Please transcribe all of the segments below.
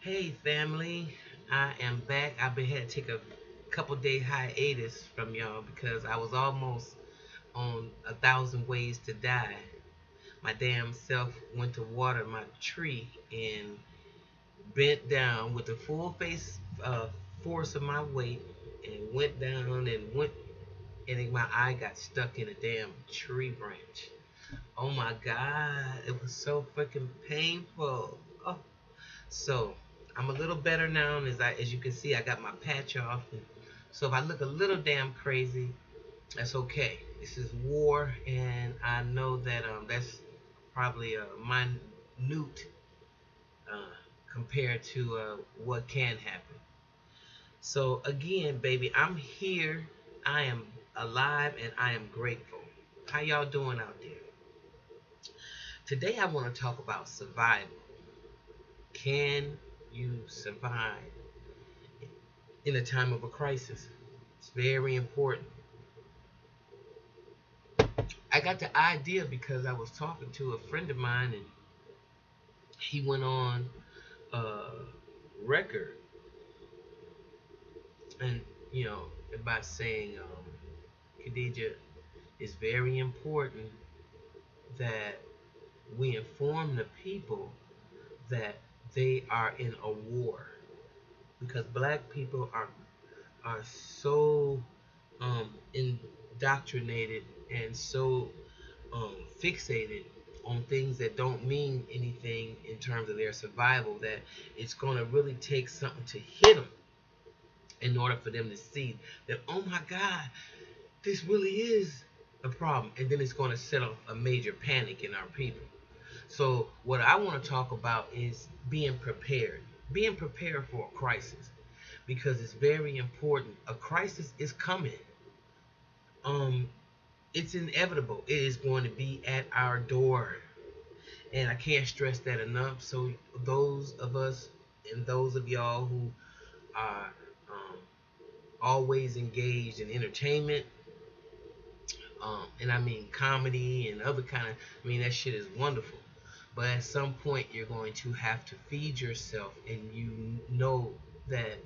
Hey family, I am back. I've been had to take a couple day hiatus from y'all because I was almost on 1,000 ways to die. My damn self went to water my tree and bent down with the full face force of my weight and went down and went and my eye got stuck in a damn tree branch. Oh my god, it was so freaking painful. Oh, so I'm a little better now, and as you can see, I got my patch off. And so if I look a little damn crazy, that's okay. This is war, and I know that that's probably a minute uh, compared to what can happen. So again, baby, I'm here. I am alive, and I am grateful. How y'all doing out there? Today, I want to talk about survival. Can you survive in a time of a crisis? It's very important. I got the idea because I was talking to a friend of mine and he went on a record and about saying Khadijah, it's very important that we inform the people that they are in a war because black people are so indoctrinated and so fixated on things that don't mean anything in terms of their survival that it's going to really take something to hit them in order for them to see that, oh my god, this really is a problem, and then it's going to set off a major panic in our people. So what I want to talk about is being prepared for a crisis, because it's very important. A crisis is coming. um it's inevitable. It is going to be at our door. And I can't stress that enough. So those of us and those of y'all who are always engaged in entertainment, and I mean comedy and other kind of, I mean that shit is wonderful. But at some point you're going to have to feed yourself, and you know that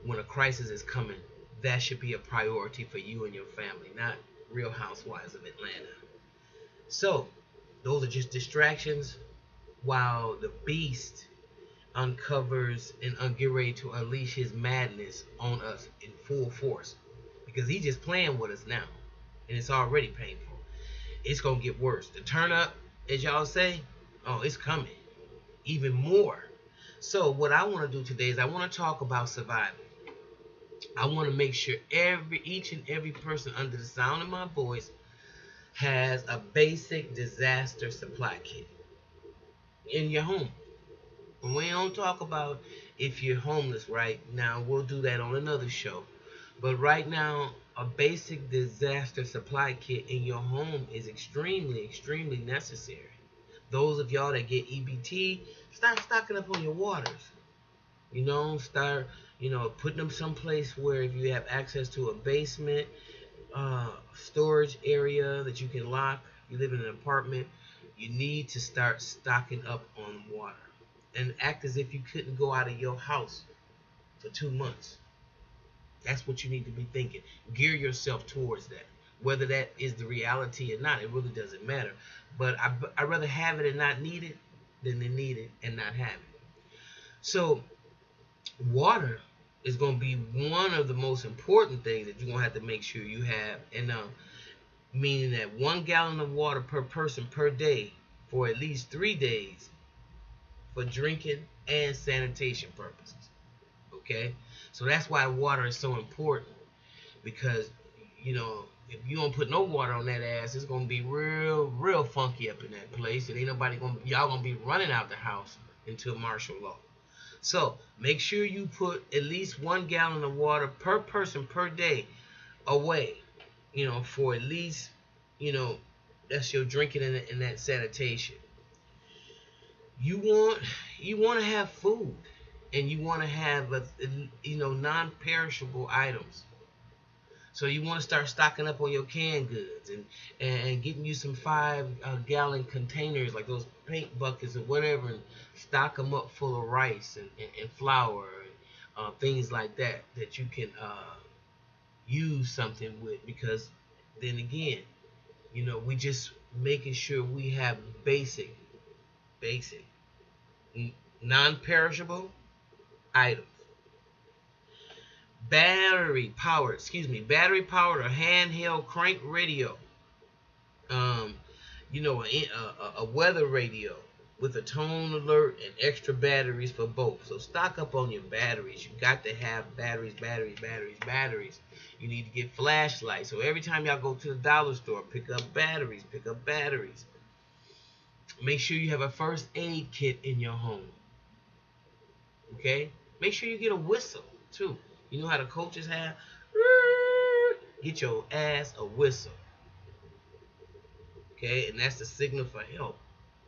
when a crisis is coming, that should be a priority for you and your family, not Real Housewives of Atlanta. So those are just distractions while the beast uncovers and get ready to unleash his madness on us in full force. Because he's just playing with us now. And it's already painful. It's going to get worse. The turn up, as y'all say, oh, it's coming. Even more. So what I want to do today is I want to talk about survival. I want to make sure each and every person under the sound of my voice has a basic disaster supply kit in your home. We don't talk about if you're homeless right now. We'll do that on another show. But right now, a basic disaster supply kit in your home is extremely, extremely necessary. Those of y'all that get EBT, start stocking up on your waters. Start, putting them someplace where if you have access to a basement, storage area that you can lock, you live in an apartment, you need to start stocking up on water. And act as if you couldn't go out of your house for 2 months. That's what you need to be thinking. Gear yourself towards that. Whether that is the reality or not, it really doesn't matter. But I'd rather have it and not need it than to need it and not have it. So water is going to be one of the most important things that you're going to have to make sure you have. And meaning that 1 gallon of water per person per day for at least 3 days for drinking and sanitation purposes. Okay? So that's why water is so important. Because, if you don't put no water on that ass, it's gonna be real, real funky up in that place. And ain't nobody y'all gonna be running out the house until martial law. So make sure you put at least 1 gallon of water per person per day away. For at least, that's your drinking and that sanitation. you want you want to have food, and you want to have non-perishable items. So you want to start stocking up on your canned goods and getting you some 5 gallon containers like those paint buckets or whatever, and stock them up full of rice and flour and things like that that you can use something with. Because then again, we just making sure we have basic, non-perishable items. Battery powered or handheld crank radio. Um, a weather radio with a tone alert and extra batteries for both. So stock up on your batteries. You got to have batteries. You need to get flashlights. So every time y'all go to the dollar store, pick up batteries. Make sure you have a first aid kit in your home. Okay? Make sure you get a whistle too. You know how the coaches have? Get your ass a whistle. Okay? And that's the signal for help.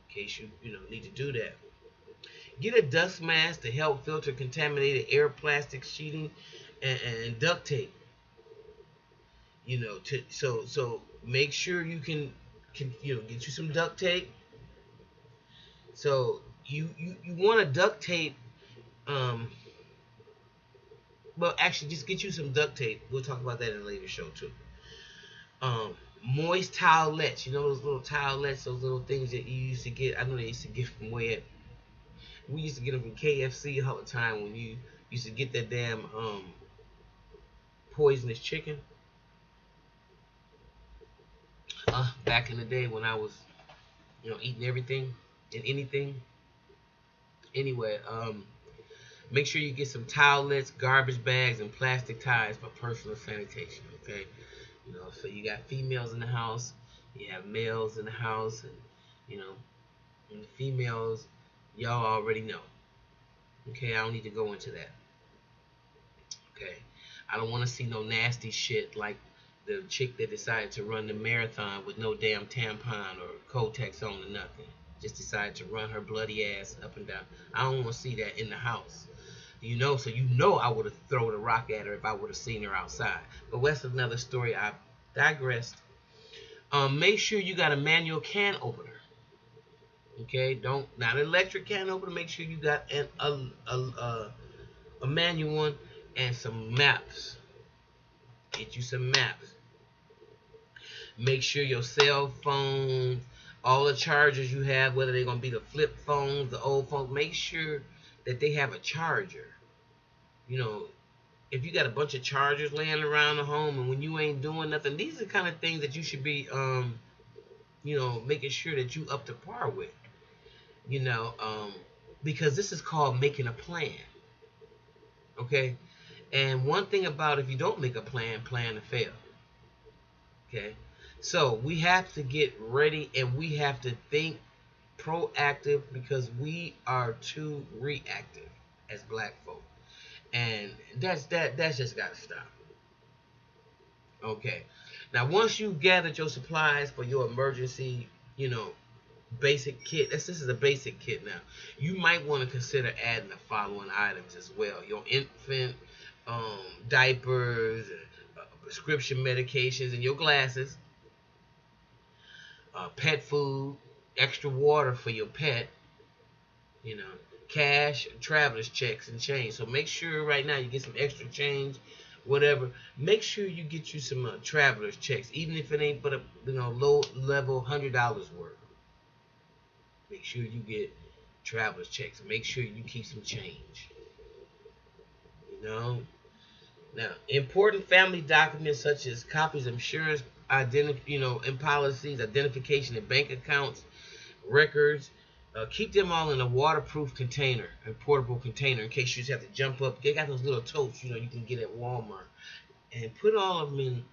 In case you need to do that. Get a dust mask to help filter contaminated air, plastic sheeting, and duct tape. So make sure you can get you some duct tape. So you want to duct tape. Well, actually, just get you some duct tape. We'll talk about that in a later show too. Moist towelettes. You know those little towelettes, those little things that you used to get. I know they used to get from where we used to get them from KFC all the time when you used to get that damn poisonous chicken. Back in the day when I was, eating everything and anything. Anyway, make sure you get some towelettes, garbage bags, and plastic ties for personal sanitation. Okay, so you got females in the house, you have males in the house, and and the females, y'all already know. Okay, I don't need to go into that. Okay, I don't want to see no nasty shit like the chick that decided to run the marathon with no damn tampon or Kotex on or nothing. Just decided to run her bloody ass up and down. I don't want to see that in the house. So I would have thrown a rock at her if I would have seen her outside. But that's another story. I digressed. Make sure you got a manual can opener. Okay, not an electric can opener. Make sure you got a manual one and some maps. Get you some maps. Make sure your cell phone, all the chargers you have, whether they're gonna be the flip phones, the old phones, make sure that they have a charger. If you got a bunch of chargers laying around the home and when you ain't doing nothing, these are the kind of things that you should be making sure that you up to par with. Because this is called making a plan. Okay? And one thing about if you don't make a plan to fail. Okay? So we have to get ready and we have to think proactive because we are too reactive as black folk. And that's just got to stop. Okay. Now, once you gathered your supplies for your emergency, basic kit, this is a basic kit now. You might want to consider adding the following items as well. Your infant diapers, prescription medications, and your glasses. Pet food, extra water for your pet, cash, traveler's checks, and change. So make sure right now you get some extra change, whatever. Make sure you get you some traveler's checks, even if it ain't but a low level $100 worth. Make sure you get traveler's checks. Make sure you keep some change. Now, important family documents such as copies of insurance, and policies, identification and bank accounts, records. Keep them all in a waterproof container, a portable container, in case you just have to jump up. They got those little totes, you can get at Walmart, and put all of them in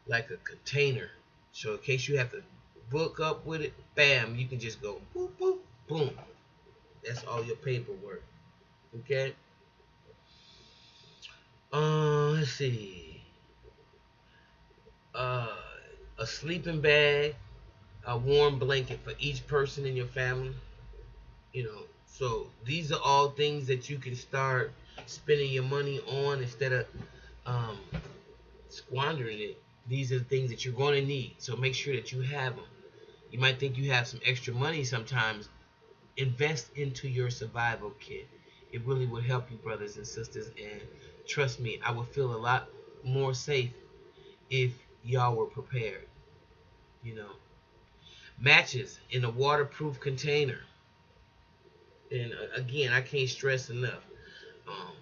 like a container. So in case you have to book up with it, bam, you can just go boop boop boom. That's all your paperwork. Okay. Let's see. A sleeping bag, a warm blanket for each person in your family. So these are all things that you can start spending your money on instead of squandering it. These are the things that you're going to need. So make sure that you have them. You might think you have some extra money sometimes. Invest into your survival kit. It really would help you, brothers and sisters. And trust me, I would feel a lot more safe if y'all were prepared. You know, matches in a waterproof container. And again, I can't stress enough, um,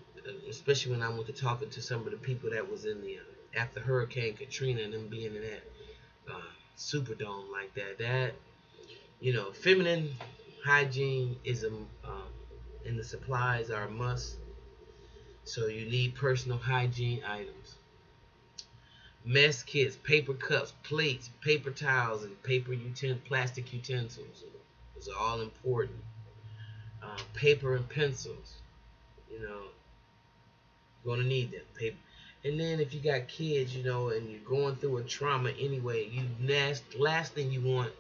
especially when I went to talking to some of the people that was in the after Hurricane Katrina and them being in that uh, Superdome like that. That, feminine hygiene is and the supplies are a must. So you need personal hygiene items. Mess kits, paper cups, plates, paper towels, and plastic utensils. Those are all important. Paper and pencils. You know, you're gonna need them. Paper. And then if you got kids, and you're going through a trauma anyway, last thing you want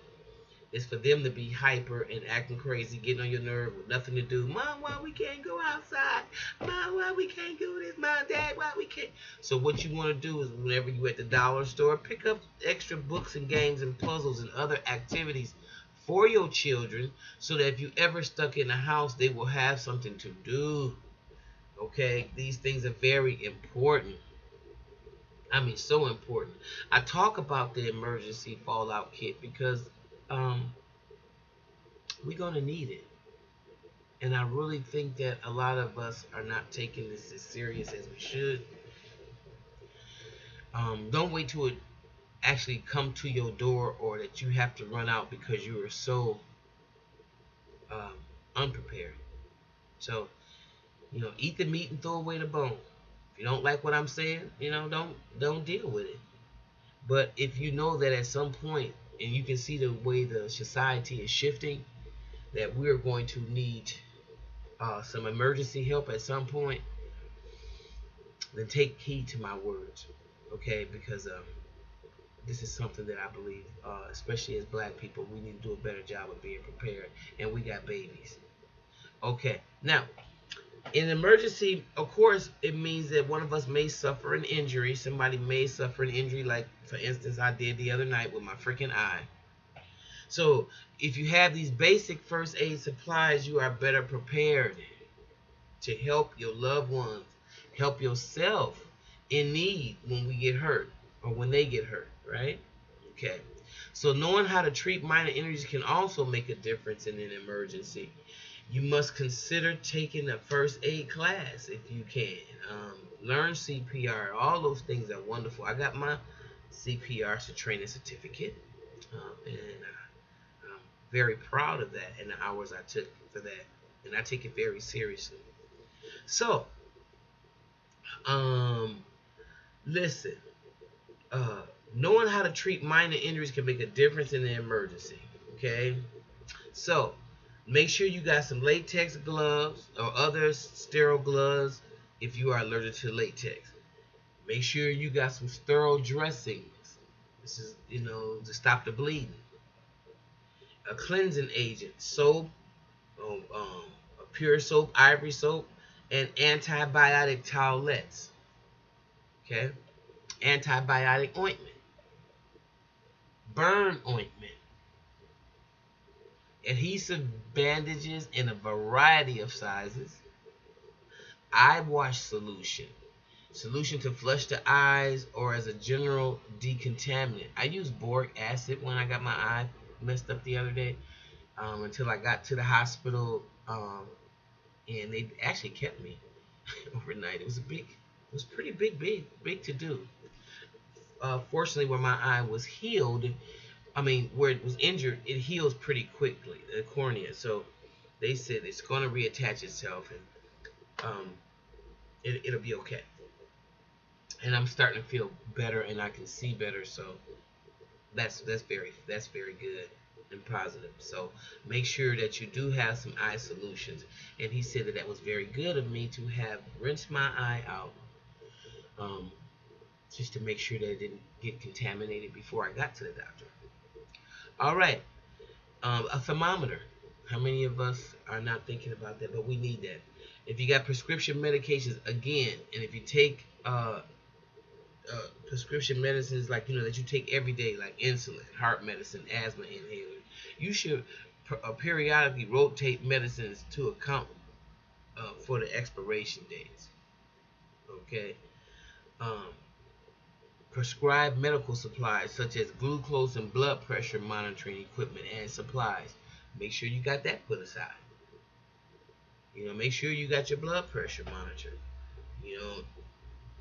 is for them to be hyper and acting crazy, getting on your nerve with nothing to do. Mom, why we can't go outside? Mom, why we can't do this? Mom, Dad, why we can't? So what you want to do is whenever you're at the dollar store, pick up extra books and games and puzzles and other activities for your children so that if you ever stuck in the house, they will have something to do. Okay? These things are very important. I mean, so important. I talk about the emergency fallout kit because we're going to need it. And I really think that a lot of us are not taking this as serious as we should. Don't wait till it actually come to your door or that you have to run out because you are so unprepared. So, eat the meat and throw away the bone. If you don't like what I'm saying, don't deal with it. But if you know that at some point, and you can see the way the society is shifting, that we're going to need some emergency help at some point, then take heed to my words, okay? Because this is something that I believe, especially as black people, we need to do a better job of being prepared, and we got babies. Okay, now, in emergency, of course, it means that one of us may suffer an injury. Somebody may suffer an injury, like, for instance, I did the other night with my freaking eye. So, if you have these basic first aid supplies, you are better prepared to help your loved ones, help yourself in need when we get hurt or when they get hurt, right? Okay. So, knowing how to treat minor injuries can also make a difference in an emergency. You must consider taking a first aid class if you can. Learn CPR. All those things are wonderful. I got my CPR training certificate, and I'm very proud of that and the hours I took for that, and I take it very seriously. So, listen. Knowing how to treat minor injuries can make a difference in an emergency. Okay, so make sure you got some latex gloves or other sterile gloves if you are allergic to latex. Make sure you got some sterile dressings. This is, to stop the bleeding. A cleansing agent, soap, a pure soap, ivory soap, and antibiotic towelettes. Okay? Antibiotic ointment. Burn ointment. Adhesive bandages in a variety of sizes. Eye wash solution. Solution to flush the eyes or as a general decontaminant. I used boric acid when I got my eye messed up the other day, until I got to the hospital, and they actually kept me overnight. It was pretty big to do. Fortunately, where my eye was healed, where it was injured, it heals pretty quickly, the cornea. So they said it's going to reattach itself, and it'll be okay. And I'm starting to feel better, and I can see better. So that's very good and positive. So make sure that you do have some eye solutions. And he said that was very good of me to have rinsed my eye out, just to make sure that it didn't get contaminated before I got to the doctor. All right, a thermometer. How many of us are not thinking about that? But we need that. If you got prescription medications, again, and if you take prescription medicines like that you take every day, like insulin, heart medicine, asthma inhaler. You should periodically rotate medicines to account for the expiration dates. Okay. Um, Prescribe medical supplies such as glucose and blood pressure monitoring equipment and supplies. Make sure you got that put aside. Make sure you got your blood pressure monitored. You know,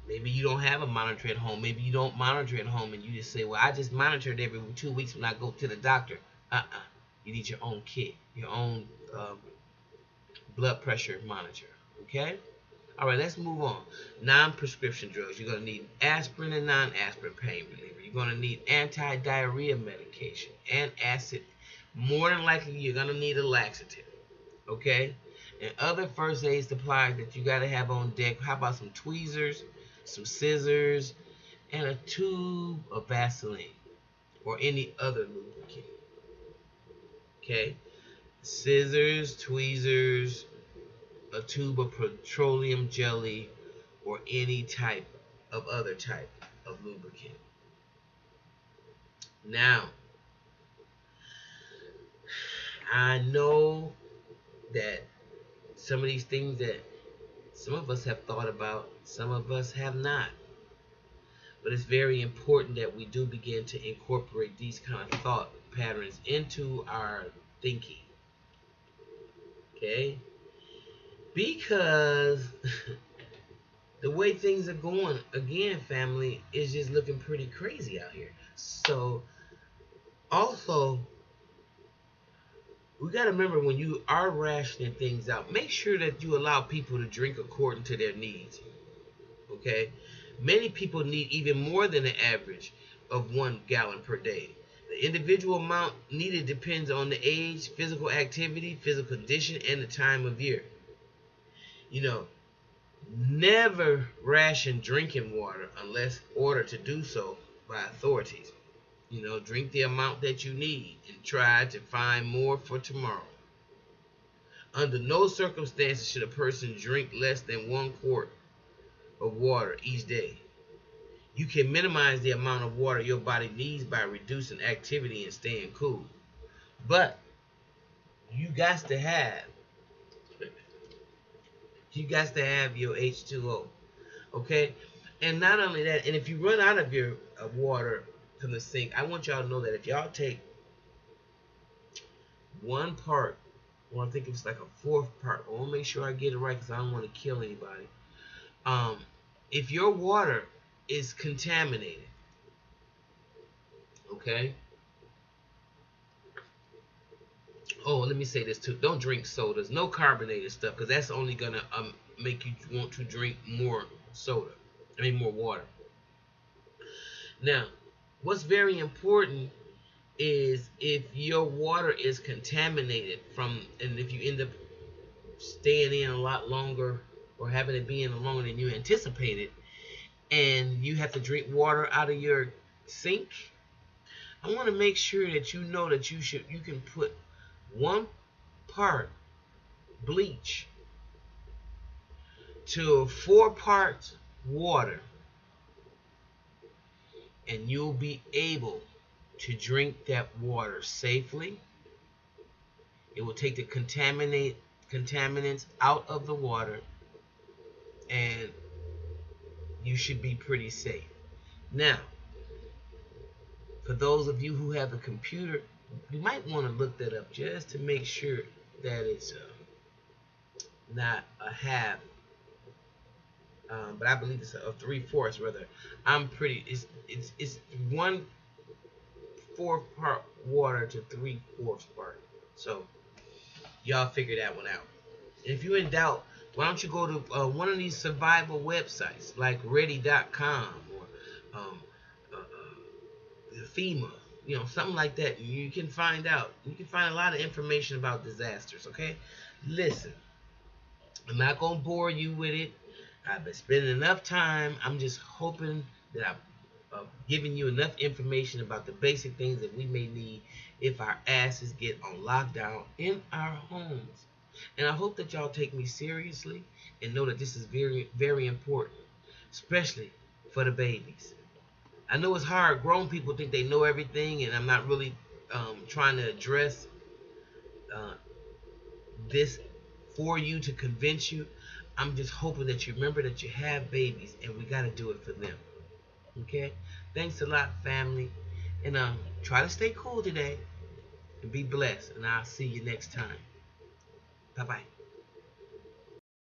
maybe you don't have a monitor at home. Maybe you don't monitor at home and you just say, well, I just monitor it every 2 weeks when I go to the doctor. You need your own kit, your own blood pressure monitor. Okay? All right, let's move on. Non-prescription drugs. You're going to need aspirin and non-aspirin pain reliever. You're going to need anti-diarrhea medication and acid. More than likely, you're going to need a laxative. Okay? And other first aid supplies that you got to have on deck. How about some tweezers, some scissors, and a tube of Vaseline or any other lubricant. Okay? Scissors, tweezers, a tube of petroleum jelly, or any type of other type of lubricant. Now, I know that some of these things that some of us have thought about, some of us have not. But it's very important that we do begin to incorporate these kind of thought patterns into our thinking. Okay? Because the way things are going, again, family, is just looking pretty crazy out here. So, also, we got to remember when you are rationing things out, make sure that you allow people to drink according to their needs. Okay? Many people need even more than the average of 1 gallon per day. The individual amount needed depends on the age, physical activity, physical condition, and the time of year. Never ration drinking water unless ordered to do so by authorities. Drink the amount that you need and try to find more for tomorrow. Under no circumstances should a person drink less than 1 quart of water each day. You can minimize the amount of water your body needs by reducing activity and staying cool. But you got to have your H2O. Okay? And not only that, and if you run out of your water from the sink, I want y'all to know that if y'all take 1 part, or I think it's like a 4th part, I want to make sure I get it right because I don't want to kill anybody. If your water is contaminated, okay? Oh, let me say this too. Don't drink sodas. No carbonated stuff, because that's only going to make you want to drink more more water. Now, what's very important is if your water is contaminated and if you end up staying in a lot longer or having it be in longer than you anticipated, and you have to drink water out of your sink, I want to make sure that you know that you can put 1 part bleach to 4 parts water, and you'll be able to drink that water safely. It will take the contaminants out of the water, and you should be pretty safe. Now, for those of you who have a computer, you might want to look that up just to make sure that it's not a half, but I believe it's a 3/4 rather. It's 1/4 part water to 3/4 part. So y'all figure that one out. And if you're in doubt, why don't you go to one of these survival websites like ready.com or FEMA, something like that. You can find out. You can find a lot of information about disasters, okay? Listen, I'm not going to bore you with it. I've been spending enough time. I'm just hoping that I've given you enough information about the basic things that we may need if our asses get on lockdown in our homes. And I hope that y'all take me seriously and know that this is very, very important, especially for the babies. I know it's hard. Grown people think they know everything, and I'm not really trying to address uh, this for you to convince you. I'm just hoping that you remember that you have babies, and we got to do it for them. Okay? Thanks a lot, family. And try to stay cool today and be blessed. And I'll see you next time. Bye-bye.